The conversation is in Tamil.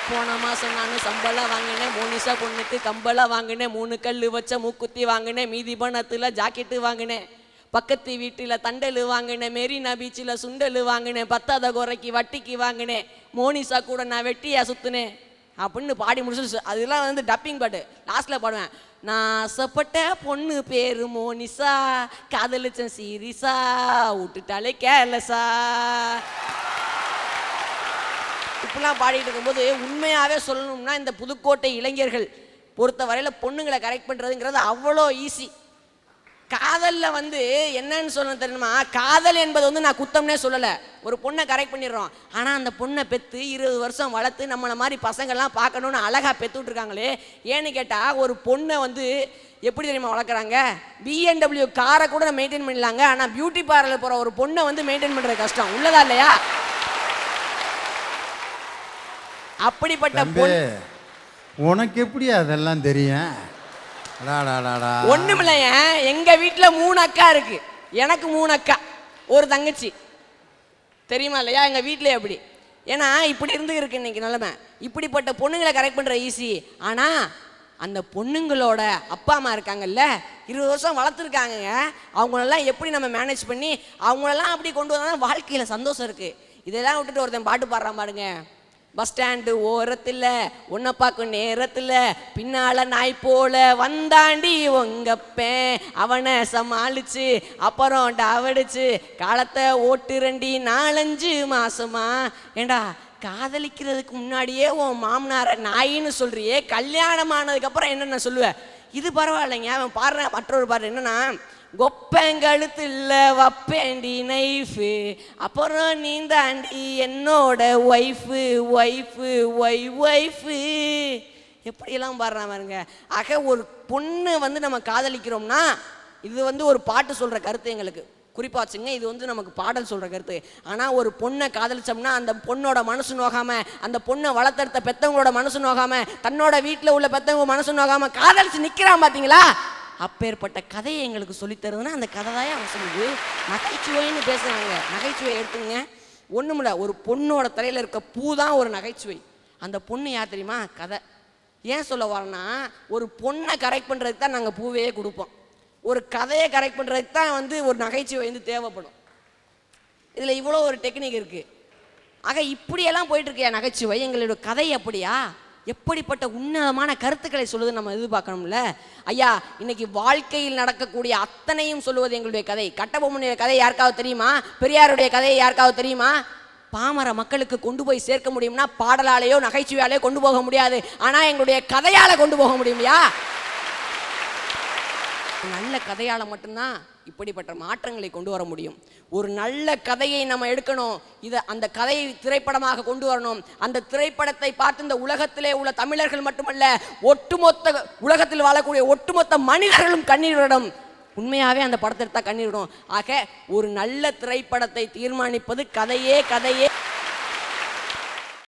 போன மாதம் நான் சம்பளம் வாங்கினேன், மோனிஷா பொண்ணுக்கு கம்பளம் வாங்கினேன், 3 கல் வச்ச மூக்குத்தி வாங்கினேன், மீதி பணத்தில் ஜாக்கெட்டு வாங்கினேன், பக்கத்து வீட்டில் தண்டல் வாங்கினேன், மெரினா பீச்சில் சுண்டல் வாங்கினேன், 10ஆவது குறைக்கு வட்டிக்கு வாங்கினேன், மோனிஷா கூட நான் வெட்டியா சுற்றுனேன் அப்படின்னு பாடி முடிச்சு. அதெல்லாம் வந்து டப்பிங் பாட்டு. லாஸ்ட்டில் பாடுவேன், நான் ஆசைப்பட்ட பொண்ணு பேரு மோனிஷா, காதலிச்சன் சீரிசா, விட்டுட்டாலே கேலசா. இப்படிலாம் பாடிட்டு இருக்கும்போது உண்மையாகவே சொல்லணும்னா இந்த புதுக்கோட்டை இளைஞர்கள் பொறுத்த வரையில் பொண்ணுங்களை கரெக்ட் பண்ணுறதுங்கிறது அவ்வளோ ஈஸி. காதலில் வந்து என்னன்னு சொல்லணும் தெரியுமா, காதல் என்பது வந்து நான் குத்தம்னே சொல்லலை, ஒரு பொண்ணை கரெக்ட் பண்ணிடுறோம். ஆனால் அந்த பொண்ணை பெற்று 20 வருஷம் வளர்த்து நம்மளை மாதிரி பசங்கள்லாம் பார்க்கணுன்னு அழகாக பெற்று விட்ருக்காங்களே. ஏன்னு கேட்டால் ஒரு பொண்ணை வந்து எப்படி தெரியுமா வளர்க்குறாங்க, BMW காரை கூட மெயின்டைன் பண்ணலாங்க, ஆனால் பியூட்டி பார்லர் போகிற ஒரு பொண்ணை வந்து மெயின்டைன் பண்ணுறது கஷ்டம். உள்ளதா இல்லையா? அப்படிப்பட்ட பொண்ணு உனக்கு எப்படி அதெல்லாம் தெரியும்? ஒண்ணுமில்லைய, எங்க வீட்டுல 3 அக்கா இருக்கு, எனக்கு 3 அக்கா ஒரு தங்கச்சி, தெரியுமா இல்லையா? எங்க வீட்டுல எப்படி, ஏன்னா இப்படி இருந்து இருக்கு இன்னைக்கு நிலைமை. இப்படிப்பட்ட பொண்ணுங்களை கரெக்ட் பண்ற ஈஸி. ஆனா அந்த பொண்ணுங்களோட அப்பா அம்மா இருக்காங்கல்ல, 20 வருஷம் வளர்த்துருக்காங்க, அவங்களெல்லாம் எப்படி நம்ம மேனேஜ் பண்ணி அவங்களெல்லாம் அப்படி கொண்டு வந்தாலும் வாழ்க்கையில சந்தோஷம் இருக்கு. இதெல்லாம் விட்டுட்டு ஒருத்தன் பாட்டு பாடுறான் பாருங்க, பஸ் ஸ்டாண்டு ஓரத்தில் உன்னை பார்க்கும் நேரத்தில் பின்னால நாய் போல வந்தாண்டி உங்கப்பேன், அவனை சமாளிச்சு அப்புறம் டாவடிச்சு காலத்தை ஓட்டுரண்டி 4-5 மாசமா. ஏண்டா காதலிக்கிறதுக்கு முன்னாடியே உன் மாமனார நாயின்னு சொல்றியே, கல்யாணம் ஆனதுக்கப்புறம் என்னென்ன சொல்லுவேன்? இது பரவாயில்லைங்க. அவன் பாடுற மற்றொரு பாடுற என்னன்னா, கொப்பங்கழுத்துல வப்பேண்டி நைஃபு, அப்புறம் நீ தாண்டி என்னோட ஒய்ஃபு ஒய்ஃபு ஒய்ஃபு, எப்படியெல்லாம் பாடுறான் பாருங்க. ஆக ஒரு பொண்ணு வந்து நம்ம காதலிக்கிறோம்னா இது வந்து ஒரு பாட்டு சொல்கிற கருத்து எங்களுக்கு குறிப்பாக வச்சுங்க, இது வந்து நமக்கு பாடல் சொல்கிற கருத்து. ஆனால் ஒரு பொண்ணை காதலிச்சோம்னா அந்த பொண்ணோட மனசு நோகாமல், அந்த பொண்ணை வளர்த்தெடுத்த பெற்றவங்களோட மனசு நோகாமல், தன்னோட வீட்டில் உள்ள பெற்றவங்க மனசு நோகாமல் காதலிச்சு நிற்கிறான் பார்த்தீங்களா? அப்பேற்பட்ட கதையை எங்களுக்கு சொல்லித்தருதுன்னா அந்த கதை தான் அவன் சொல்லுது. நகைச்சுவைன்னு பேசுகிறாங்க, நகைச்சுவை எடுத்துங்க. ஒன்றுமில்ல, ஒரு பொண்ணோட தலையில் இருக்க பூ தான் ஒரு நகைச்சுவை. அந்த பொண்ணு யார் தெரியுமா? கதை. ஏன் சொல்ல வரேன்னா, ஒரு பொண்ணை கரெக்ட் பண்ணுறதுக்கு தான் நாங்கள் பூவே கொடுப்போம், ஒரு கதையை கரெக்ட் பண்ணுறதுக்கு தான் வந்து ஒரு நகைச்சுவை வந்து தேவைப்படும். இதில் இவ்வளோ ஒரு டெக்னிக் இருக்குது. ஆக இப்படியெல்லாம் போயிட்டுருக்கியா நகைச்சுவை, எங்களோட கதை அப்படியா? எப்படிப்பட்ட உன்னதமான கருத்துக்களை சொல்லுது நம்ம எதிர்பார்க்கணும்ல. ஐயா, இன்னைக்கு வாழ்க்கையில் நடக்கக்கூடிய அத்தனையும் சொல்லுவது எங்களுடைய கதை. கட்டபொம்மனுடைய கதை யாருக்காவது தெரியுமா? பெரியாருடைய கதையை யாருக்காவது தெரியுமா? பாமர மக்களுக்கு கொண்டு போய் சேர்க்க முடியும்னா பாடலாலேயோ நகைச்சுவையாலேயோ கொண்டு போக முடியாது, ஆனால் எங்களுடைய கதையால் கொண்டு போக முடியுமையா? நல்ல கதையால் மட்டும்தான் இப்படிப்பட்ட மாற்றங்களை கொண்டு வர முடியும். ஒரு நல்ல கதையை நம்ம எடுக்கணும், இதை அந்த கதையை திரைப்படமாக கொண்டு வரணும். அந்த திரைப்படத்தை பார்த்து இந்த உலகத்திலே உள்ள தமிழர்கள் மட்டுமல்ல, ஒட்டுமொத்த உலகத்தில் வாழக்கூடிய ஒட்டுமொத்த மனிதர்களும் கண்ணீர் விடணும். உண்மையாகவே அந்த படத்தை எடுத்தால் கண்ணீர் விடும். ஆக ஒரு நல்ல திரைப்படத்தை தீர்மானிப்பது கதையே.